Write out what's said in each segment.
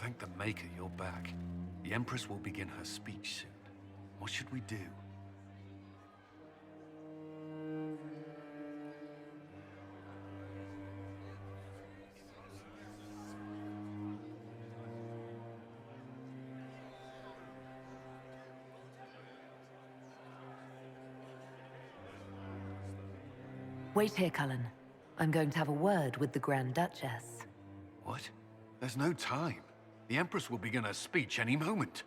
Thank the Maker you're back. The Empress will begin her speech soon. What should we do? Wait here, Cullen. I'm going to have a word with the Grand Duchess. What? There's no time. The Empress will begin her speech any moment.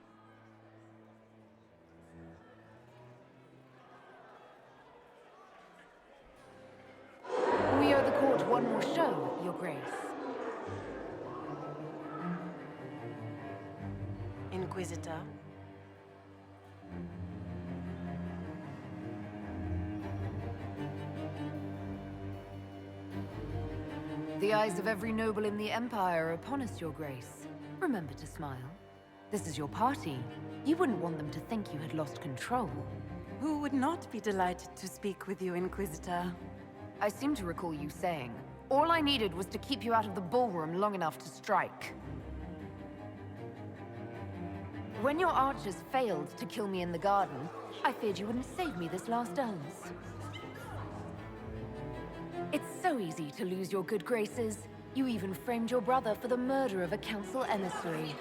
We owe the court one more show, Your Grace. Inquisitor. The eyes of every noble in the Empire are upon us, Your Grace. Remember to smile. This is your party. You wouldn't want them to think you had lost control. Who would not be delighted to speak with you, Inquisitor? I seem to recall you saying, all I needed was to keep you out of the ballroom long enough to strike. When your archers failed to kill me in the garden, I feared you wouldn't save me this last dance. It's so easy to lose your good graces. You even framed your brother for the murder of a council emissary.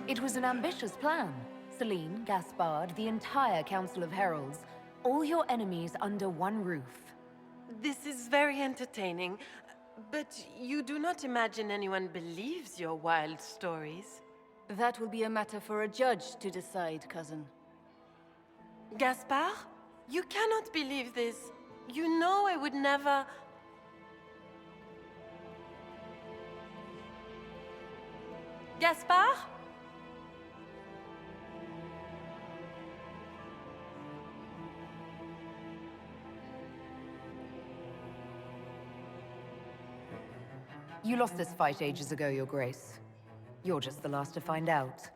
It was an ambitious plan. Celine, Gaspard, the entire Council of Heralds, all your enemies under one roof. This is very entertaining, but you do not imagine anyone believes your wild stories? That will be a matter for a judge to decide, cousin. Gaspard? You cannot believe this. You know I would never... Gaspard? You lost this fight ages ago, Your Grace. You're just the last to find out.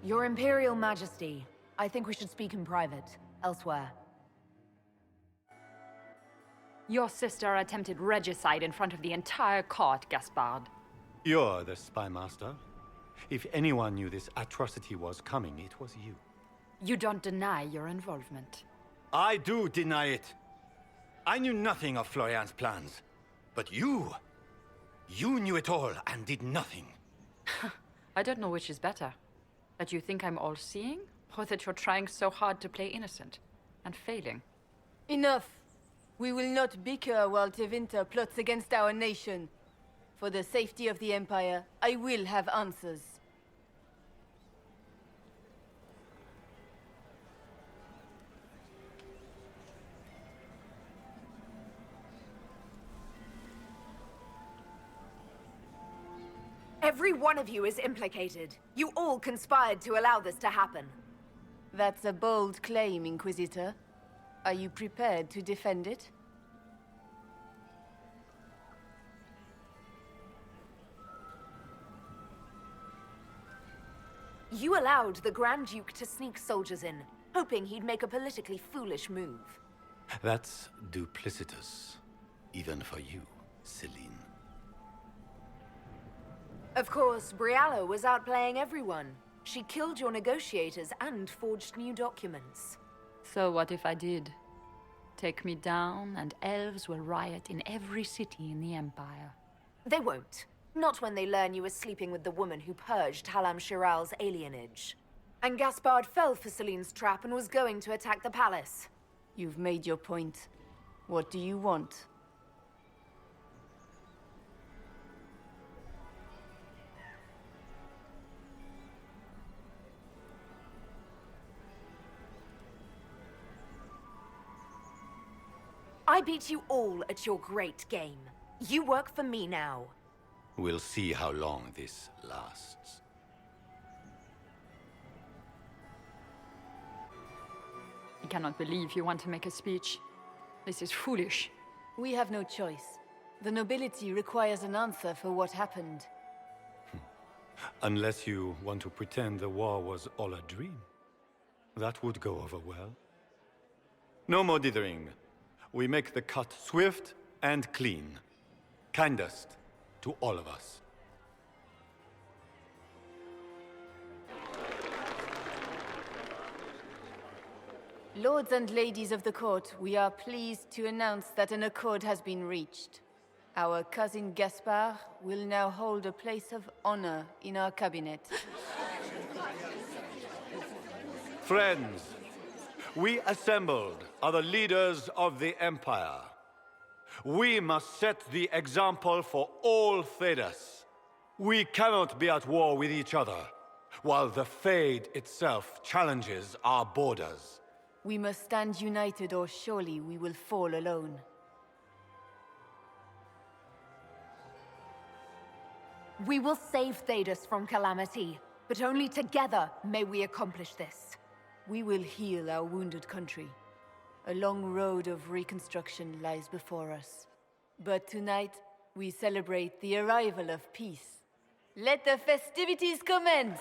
Your Imperial Majesty, I think we should speak in private, elsewhere. Your sister attempted regicide in front of the entire court, Gaspard. You're the spy master. If anyone knew this atrocity was coming, it was you. You don't deny your involvement. I do deny it. I knew nothing of Florian's plans. But you knew it all and did nothing. I don't know which is better. That you think I'm all-seeing, or that you're trying so hard to play innocent and failing? Enough! We will not bicker while Tevinter plots against our nation. For the safety of the Empire, I will have answers. Every one of you is implicated. You all conspired to allow this to happen. That's a bold claim, Inquisitor. Are you prepared to defend it? You allowed the Grand Duke to sneak soldiers in, hoping he'd make a politically foolish move. That's duplicitous. Even for you, Celine. Of course, Brialla was outplaying everyone. She killed your negotiators and forged new documents. So what if I did? Take me down, and elves will riot in every city in the Empire. They won't. Not when they learn you were sleeping with the woman who purged Halam Shiral's alienage. And Gaspard fell for Celine's trap and was going to attack the palace. You've made your point. What do you want? I beat you all at your great game. You work for me now. We'll see how long this lasts. I cannot believe you want to make a speech. This is foolish. We have no choice. The nobility requires an answer for what happened. Unless you want to pretend the war was all a dream. That would go over well. No more dithering. We make the cut swift and clean. Kindest to all of us. Lords and ladies of the court, we are pleased to announce that an accord has been reached. Our cousin Gaspard will now hold a place of honor in our cabinet. Friends, we assembled are the leaders of the Empire. We must set the example for all Thedas. We cannot be at war with each other, while the Fade itself challenges our borders. We must stand united or surely we will fall alone. We will save Thedas from calamity, but only together may we accomplish this. We will heal our wounded country. A long road of reconstruction lies before us. But tonight, we celebrate the arrival of peace. Let the festivities commence!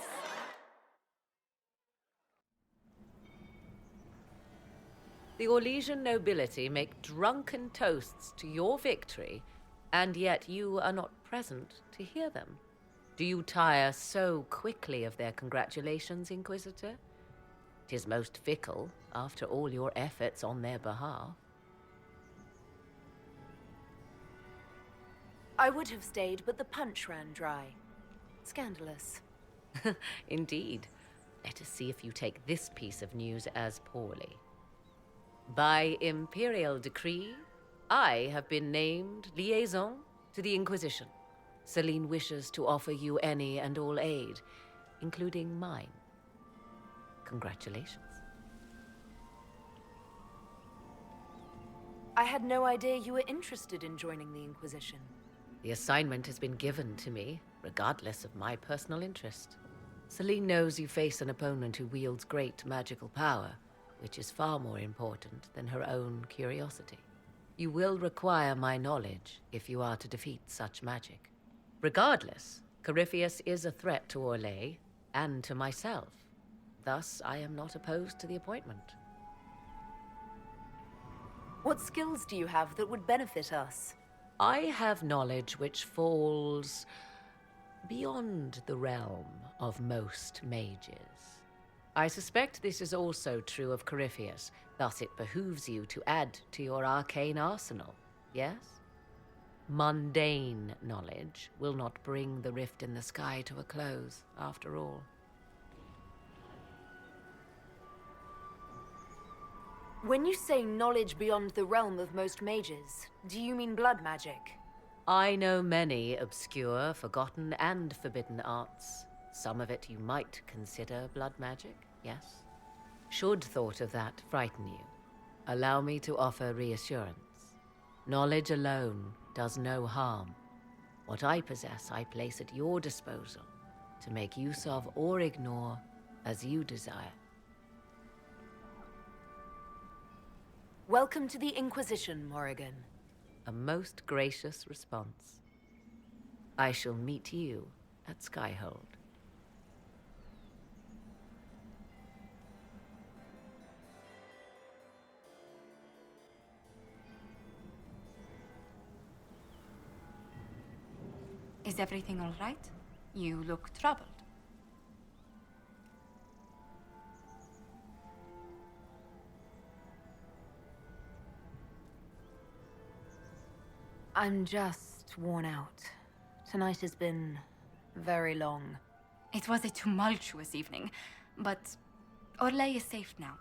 The Orlesian nobility make drunken toasts to your victory, and yet you are not present to hear them. Do you tire so quickly of their congratulations, Inquisitor? 'Tis most fickle, after all your efforts on their behalf. I would have stayed, but the punch ran dry. Scandalous. Indeed. Let us see if you take this piece of news as poorly. By imperial decree, I have been named liaison to the Inquisition. Celine wishes to offer you any and all aid, including mine. Congratulations. I had no idea you were interested in joining the Inquisition. The assignment has been given to me, regardless of my personal interest. Celine knows you face an opponent who wields great magical power, which is far more important than her own curiosity. You will require my knowledge if you are to defeat such magic. Regardless, Corypheus is a threat to Orlais and to myself. Thus, I am not opposed to the appointment. What skills do you have that would benefit us? I have knowledge which falls beyond the realm of most mages. I suspect this is also true of Corypheus, thus it behooves you to add to your arcane arsenal, yes? Mundane knowledge will not bring the rift in the sky to a close, after all. When you say knowledge beyond the realm of most mages, do you mean blood magic? I know many obscure, forgotten, and forbidden arts. Some of it you might consider blood magic, yes? Should thought of that frighten you, allow me to offer reassurance. Knowledge alone does no harm. What I possess, I place at your disposal to make use of or ignore as you desire. Welcome to the Inquisition, Morrigan. A most gracious response. I shall meet you at Skyhold. Is everything all right? You look troubled. I'm just worn out. Tonight has been very long. It was a tumultuous evening, but Orlais is safe now.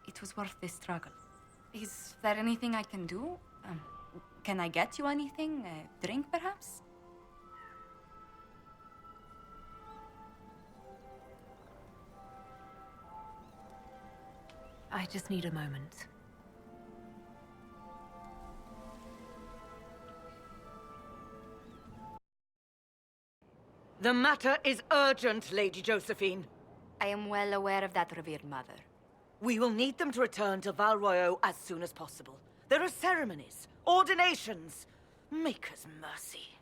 It was worth the struggle. Is there anything I can do? Can I get you anything? A drink, perhaps? I just need a moment. The matter is urgent, Lady Josephine. I am well aware of that, revered mother. We will need them to return to Val Royeaux as soon as possible. There are ceremonies, ordinations. Maker's mercy.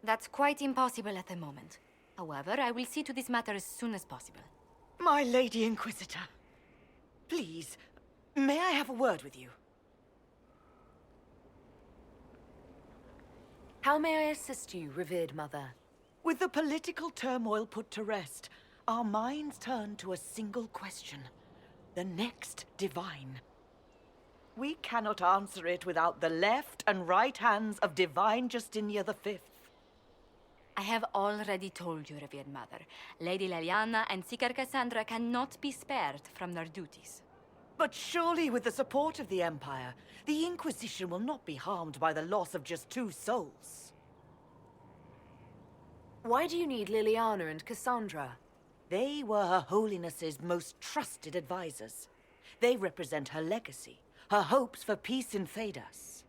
That's quite impossible at the moment. However, I will see to this matter as soon as possible. My Lady Inquisitor, please, may I have a word with you? How may I assist you, revered mother? With the political turmoil put to rest, our minds turn to a single question. The next divine. We cannot answer it without the left and right hands of Divine Justinia V. I have already told you, revered mother. Lady Leliana and Seeker Cassandra cannot be spared from their duties. But surely with the support of the Empire, the Inquisition will not be harmed by the loss of just 2 souls. Why do you need Liliana and Cassandra? They were Her Holiness's most trusted advisors. They represent her legacy, her hopes for peace in Thedas.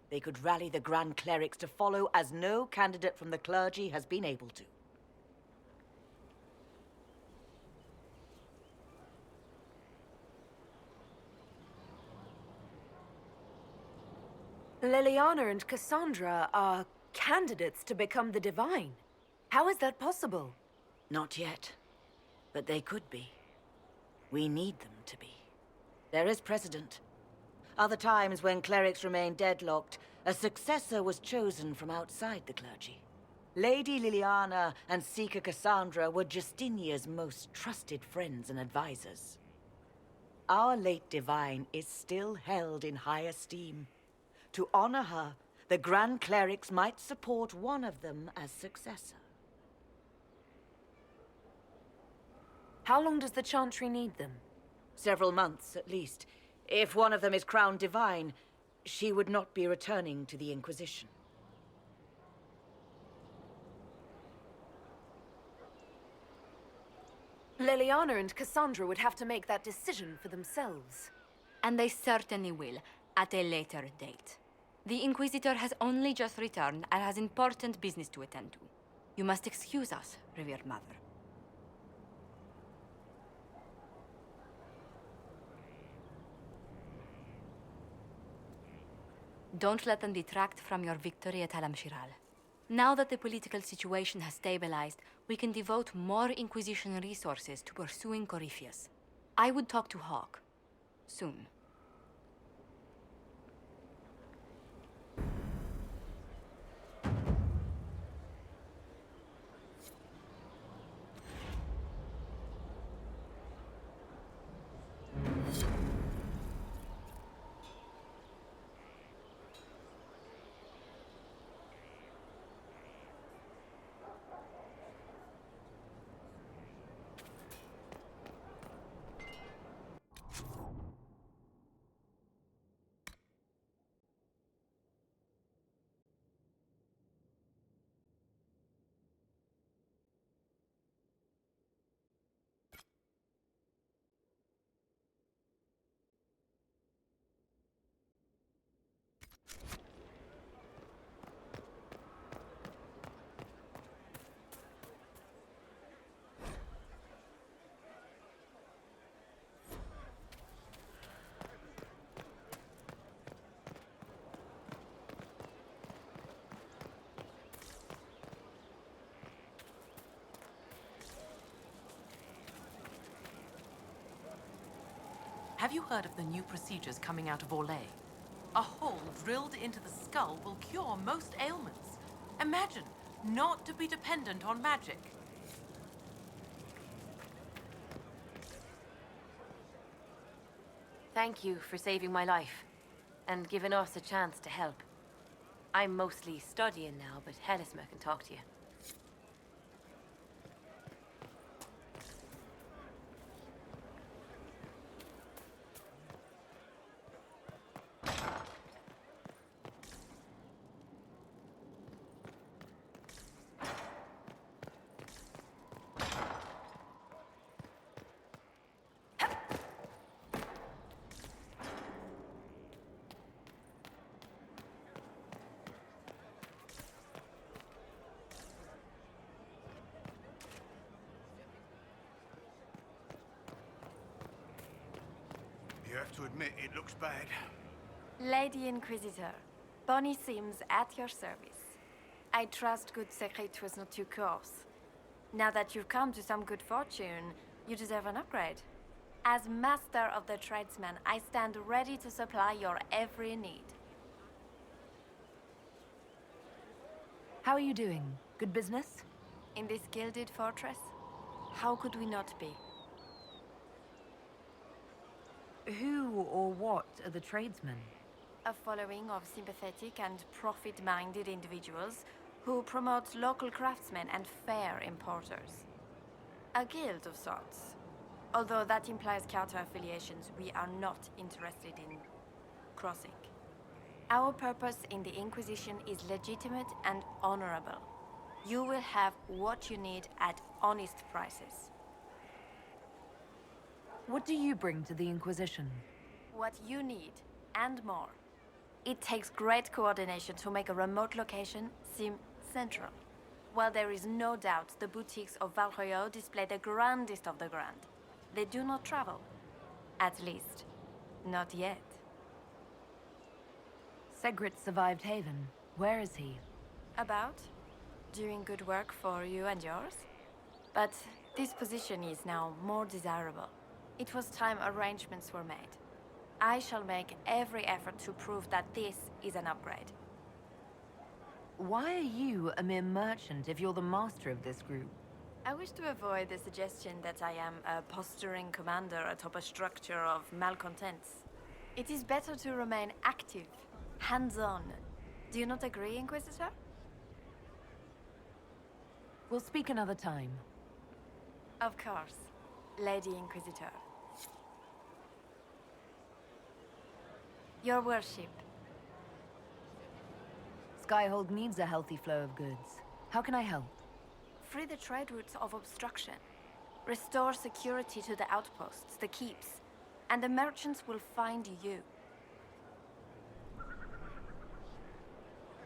They could rally the Grand Clerics to follow as no candidate from the clergy has been able to. Liliana and Cassandra are candidates to become the Divine. How is that possible? Not yet. But they could be. We need them to be. There is precedent. Other times when clerics remained deadlocked, a successor was chosen from outside the clergy. Lady Liliana and Seeker Cassandra were Justinia's most trusted friends and advisors. Our late divine is still held in high esteem. To honor her, the Grand Clerics might support one of them as successor. How long does the Chantry need them? Several months, at least. If one of them is crowned divine, she would not be returning to the Inquisition. Liliana and Cassandra would have to make that decision for themselves. And they certainly will, at a later date. The Inquisitor has only just returned and has important business to attend to. You must excuse us, revered mother. Don't let them detract from your victory at Alam-Shiral. Now that the political situation has stabilized, we can devote more Inquisition resources to pursuing Corypheus. I would talk to Hawk. Soon. Have you heard of the new procedures coming out of Orlais? A hole drilled into the skull will cure most ailments. Imagine, not to be dependent on magic. Thank you for saving my life, and giving us a chance to help. I'm mostly studying now, but Helisma can talk to you. You have to admit, it looks bad. Lady Inquisitor, Bonnie Sims at your service. I trust good secret was not too coarse. Now that you've come to some good fortune, you deserve an upgrade. As master of the tradesman, I stand ready to supply your every need. How are you doing? Good business? In this gilded fortress, how could we not be? Who or what are the tradesmen? A following of sympathetic and profit-minded individuals who promote local craftsmen and fair importers. A guild of sorts. Although that implies counter-affiliations we are not interested in crossing. Our purpose in the Inquisition is legitimate and honorable. You will have what you need at honest prices. What do you bring to the Inquisition? What you need, and more. It takes great coordination to make a remote location seem central. While there is no doubt the boutiques of Valroyo display the grandest of the grand, they do not travel. At least, not yet. Segrit survived Haven. Where is he? About? Doing good work for you and yours? But this position is now more desirable. It was time arrangements were made. I shall make every effort to prove that this is an upgrade. Why are you a mere merchant if you're the master of this group? I wish to avoid the suggestion that I am a posturing commander atop a structure of malcontents. It is better to remain active, hands-on. Do you not agree, Inquisitor? We'll speak another time. Of course, Lady Inquisitor. Your worship. Skyhold needs a healthy flow of goods. How can I help? Free the trade routes of obstruction. Restore security to the outposts, the keeps, and the merchants will find you.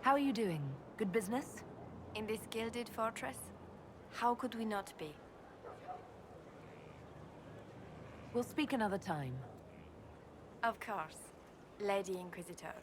How are you doing? Good business? In this gilded fortress, how could we not be? We'll speak another time. Of course, Lady Inquisitor.